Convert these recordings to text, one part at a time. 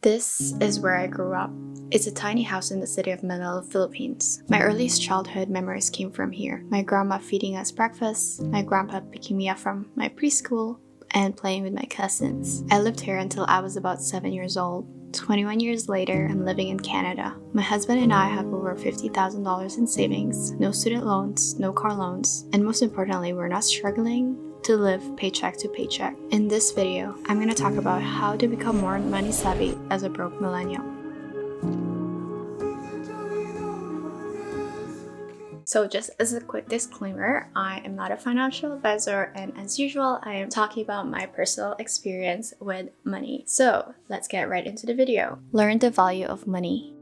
This is where I grew up. It's a tiny house in the city of Manila, Philippines. My earliest childhood memories came from here. My grandma feeding us breakfast, my grandpa picking me up from my preschool, and playing with my cousins. I lived here until I was about 7 years old. 21 years later, I'm living in Canada. My husband and I have over $50,000 in savings, no student loans, no car loans, and most importantly, we're not struggling to live paycheck to paycheck. In this video, I'm going to talk about how to become more money savvy as a broke millennial. So just as a quick disclaimer, I am not a financial advisor, and as usual, I am talking about my personal experience with money. So let's get right into the video. Learn the value of money.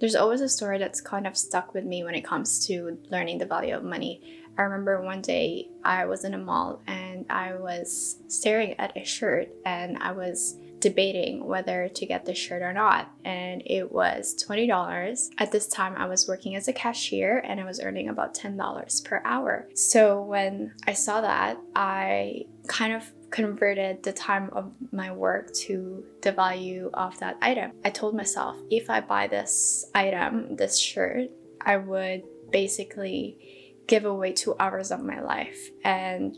There's always a story that's kind of stuck with me when it comes to learning the value of money. I remember one day I was in a mall and I was staring at a shirt and I was debating whether to get the shirt or not, and it was $20. At this time I was working as a cashier and I was earning about $10 per hour. So when I saw that, I kind of converted the time of my work to the value of that item. I told myself, if I buy this item, this shirt, I would basically give away 2 hours of my life. And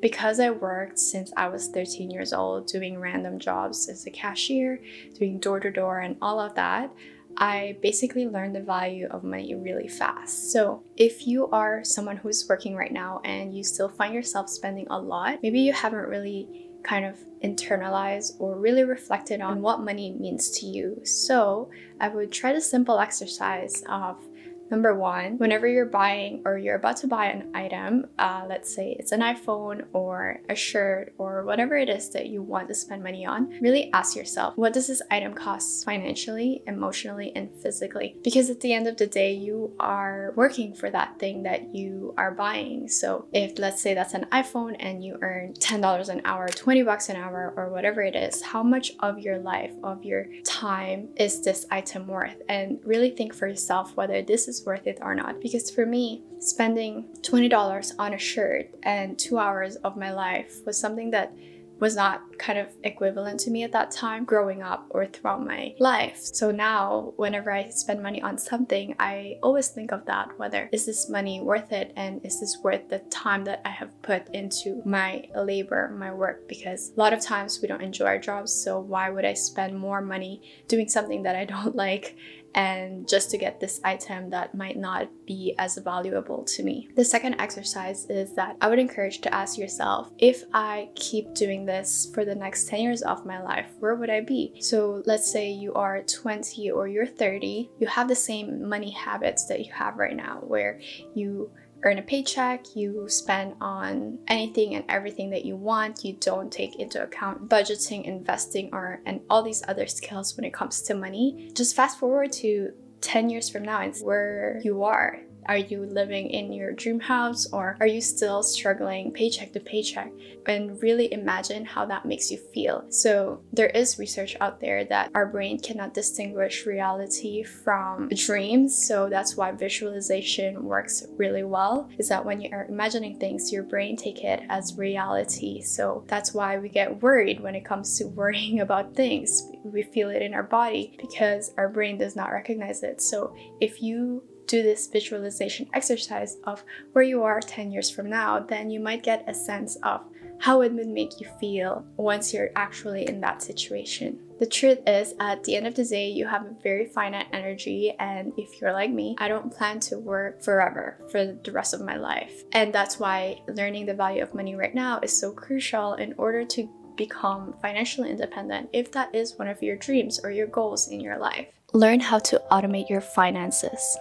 because I worked since I was 13 years old, doing random jobs as a cashier, doing door-to-door and all of that, I basically learned the value of money really fast. So if you are someone who's working right now and you still find yourself spending a lot, maybe you haven't really kind of internalized or really reflected on what money means to you. So I would try the simple exercise of, number one, whenever you're buying or you're about to buy an item, let's say it's an iPhone or a shirt or whatever it is that you want to spend money on, really ask yourself, what does this item cost financially, emotionally, and physically? Because at the end of the day, you are working for that thing that you are buying. So if, let's say that's an iPhone and you earn $10 an hour, $20 an hour, or whatever it is, how much of your life, of your time is this item worth? And really think for yourself whether this is worth it or not. Because for me, spending $20 on a shirt and 2 hours of my life was something that was not kind of equivalent to me at that time growing up or throughout my life. So now whenever I spend money on something, I always think of that, whether is this money worth it and is this worth the time that I have put into my labor, my work? Because a lot of times we don't enjoy our jobs, so why would I spend more money doing something that I don't like and just to get this item that might not be as valuable to me? The second exercise is that I would encourage to ask yourself, if I keep doing this for the next 10 years of my life, where would I be? So let's say you are 20 or you're 30, you have the same money habits that you have right now, where you earn a paycheck, you spend on anything and everything that you want, you don't take into account budgeting, investing, and all these other skills when it comes to money. Just fast forward to 10 years from now and where you are. Are you living in your dream house, or are you still struggling paycheck to paycheck? And really imagine how that makes you feel. So there is research out there that our brain cannot distinguish reality from dreams. So that's why visualization works really well, is that when you are imagining things, your brain take it as reality. So that's why we get worried when it comes to worrying about things. We feel it in our body because our brain does not recognize it. So if you do this visualization exercise of where you are 10 years from now, then you might get a sense of how it would make you feel once you're actually in that situation. The truth is, at the end of the day, you have a very finite energy, and if you're like me, I don't plan to work forever for the rest of my life. And that's why learning the value of money right now is so crucial in order to become financially independent, if that is one of your dreams or your goals in your life. Learn how to automate your finances.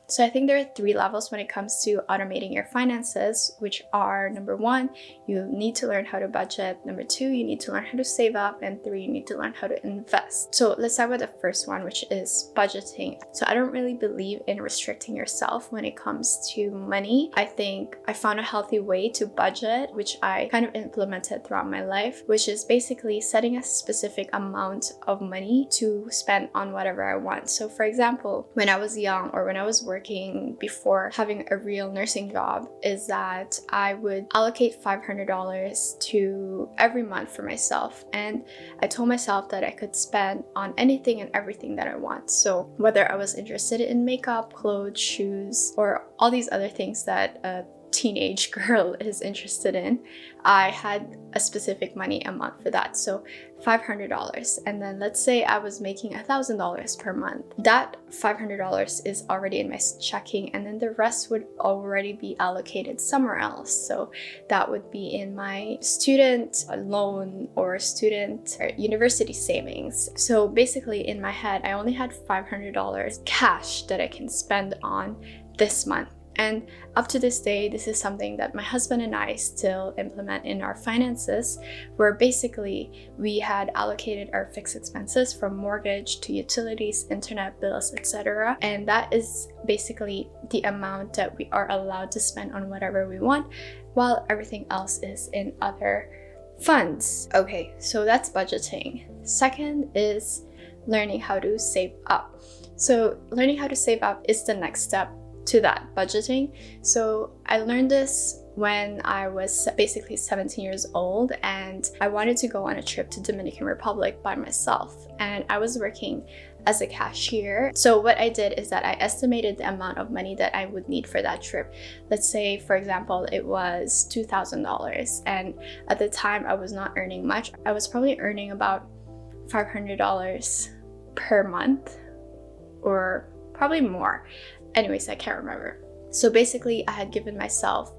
So I think there are 3 levels when it comes to automating your finances, which are, number 1, you need to learn how to budget. Number 2, you need to learn how to save up. And 3, you need to learn how to invest. So let's start with the first one, which is budgeting. So I don't really believe in restricting yourself when it comes to money. I think I found a healthy way to budget, which I kind of implemented throughout my life, which is basically setting a specific amount of money to spend on whatever I want. So for example, when I was young or when I was working working before having a real nursing job is that I would allocate $500 to every month for myself, and I told myself that I could spend on anything and everything that I want. So whether I was interested in makeup, clothes, shoes, or all these other things that a teenage girl is interested in, I had a specific money a month for that. So $500, and then let's say I was making $1,000 per month. That $500 is already in my checking, and then the rest would already be allocated somewhere else. So that would be in my student loan or student or university savings. So basically in my head, I only had $500 cash that I can spend on this month. And up to this day, this is something that my husband and I still implement in our finances, where basically we had allocated our fixed expenses from mortgage to utilities, internet bills, etc. And that is basically the amount that we are allowed to spend on whatever we want, while everything else is in other funds. Okay, so that's budgeting. Second is learning how to save up. So learning how to save up is the next step to that budgeting. So I learned this when I was basically 17 years old, and I wanted to go on a trip to Dominican Republic by myself, and I was working as a cashier. So what I did is that I estimated the amount of money that I would need for that trip. Let's say, for example, it was $2,000, and at the time I was not earning much. I was probably earning about $500 per month, or probably more. Anyways, I can't remember. So basically, I had given myself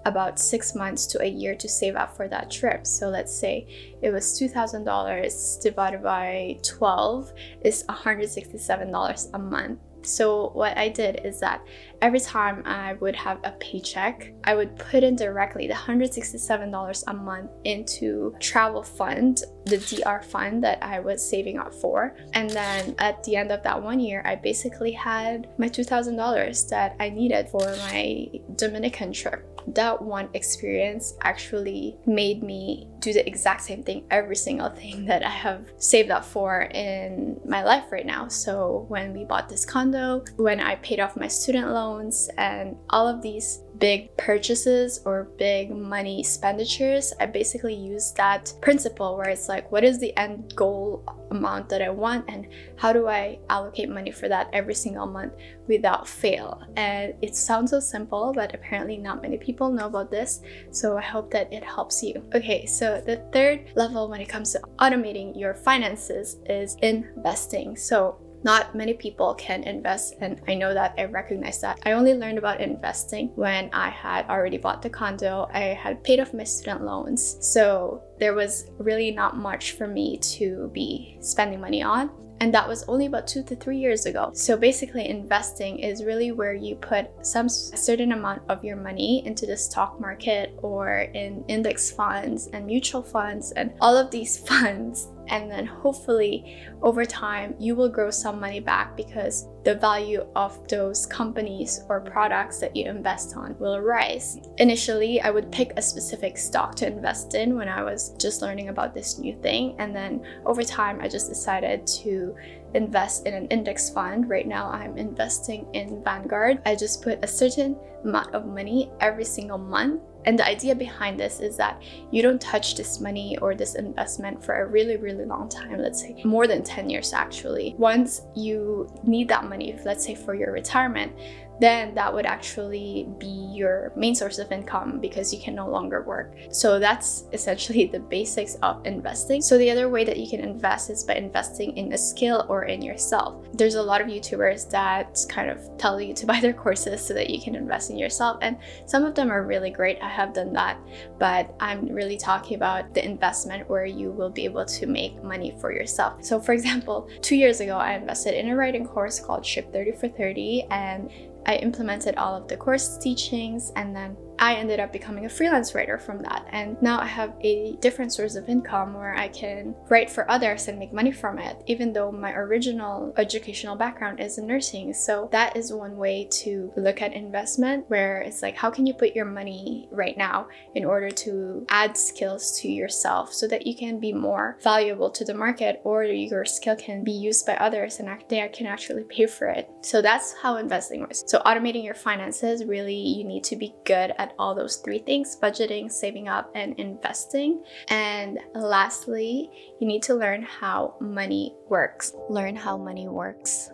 about 6 months to a year to save up for that trip. So let's say it was $2,000 divided by 12 is $167 a month. So what I did is that every time I would have a paycheck, I would put in directly the $167 a month into travel fund, the DR fund that I was saving up for. And then at the end of that 1 year, I basically had my $2,000 that I needed for my Dominican trip. That one experience actually made me do the exact same thing, every single thing that I have saved up for in my life right now. So when we bought this condo, when I paid off my student loans, and all of these big purchases or big money expenditures, I basically used that principle where it's like, what is the end goal amount that I want, and how do I allocate money for that every single month without fail? And it sounds so simple, but apparently not many people know about this, so I hope that it helps you. Okay, so the third level when it comes to automating your finances is investing. So not many people can invest, and I know that, I recognize that. I only learned about investing when I had already bought the condo, I had paid off my student loans, so there was really not much for me to be spending money on. And that was only about 2 to 3 years ago. So basically, investing is really where you put a certain amount of your money into the stock market or in index funds and mutual funds and all of these funds. And then hopefully over time, you will grow some money back because the value of those companies or products that you invest on will rise. Initially, I would pick a specific stock to invest in when I was just learning about this new thing. And then over time, I just decided to invest in an index fund. Right now, I'm investing in Vanguard. I just put a certain amount of money every single month. And the idea behind this is that you don't touch this money or this investment for a really, really long time, let's say more than 10 years actually. Once you need that money, let's say for your retirement, then that would actually be your main source of income because you can no longer work. So that's essentially the basics of investing. So the other way that you can invest is by investing in a skill or in yourself. There's a lot of YouTubers that kind of tell you to buy their courses so that you can invest in yourself, and some of them are really great. I have done that, but I'm really talking about the investment where you will be able to make money for yourself. So for example, 2 years ago, I invested in a writing course called Ship 30 for 30, and I implemented all of the course teachings, and then I ended up becoming a freelance writer from that, and now I have a different source of income where I can write for others and make money from it, even though my original educational background is in nursing. So that is one way to look at investment, where it's like, how can you put your money right now in order to add skills to yourself so that you can be more valuable to the market, or your skill can be used by others and they can actually pay for it. So that's how investing works. So automating your finances, really you need to be good at all those three things: budgeting, saving up, and investing. And lastly, you need to learn how money works. Learn how money works.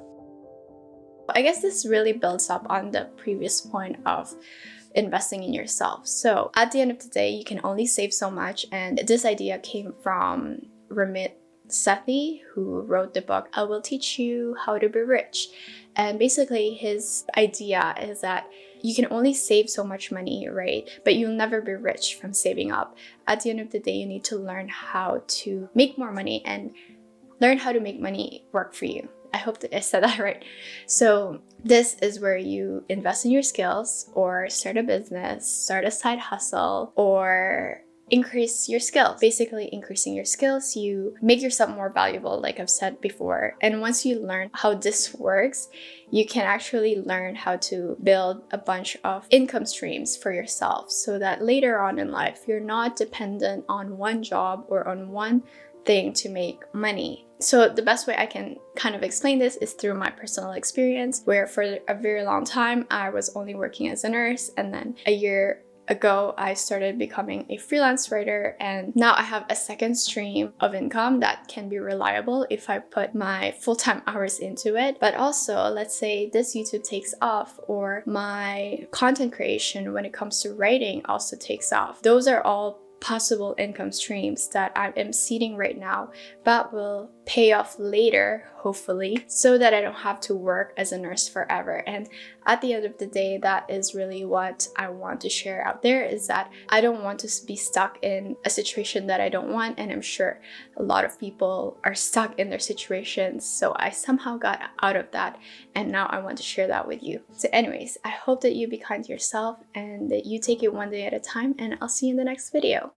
I guess this really builds up on the previous point of investing in yourself. So at the end of the day, you can only save so much, and this idea came from Ramit Sethi, who wrote the book I Will Teach You How to Be Rich. And basically his idea is that you can only save so much money, right? But you'll never be rich from saving up. At the end of the day, you need to learn how to make more money and learn how to make money work for you. I hope that I said that right. So this is where you invest in your skills, or start a business, start a side hustle, or increase your skills. Basically, increasing your skills, you make yourself more valuable, like I've said before. And once you learn how this works, you can actually learn how to build a bunch of income streams for yourself, so that later on in life, you're not dependent on one job or on one thing to make money. So the best way I can kind of explain this is through my personal experience, where for a very long time, I was only working as a nurse, and then a year ago, I started becoming a freelance writer, and now I have a second stream of income that can be reliable if I put my full-time hours into it. But also, let's say this YouTube takes off, or my content creation when it comes to writing also takes off. Those are all possible income streams that I am seeding right now, but will pay off later, hopefully, so that I don't have to work as a nurse forever. And at the end of the day, that is really what I want to share out there, is that I don't want to be stuck in a situation that I don't want, and I'm sure a lot of people are stuck in their situations. So I somehow got out of that, and now I want to share that with you. So anyways, I hope that you be kind to yourself and that you take it one day at a time, and I'll see you in the next video.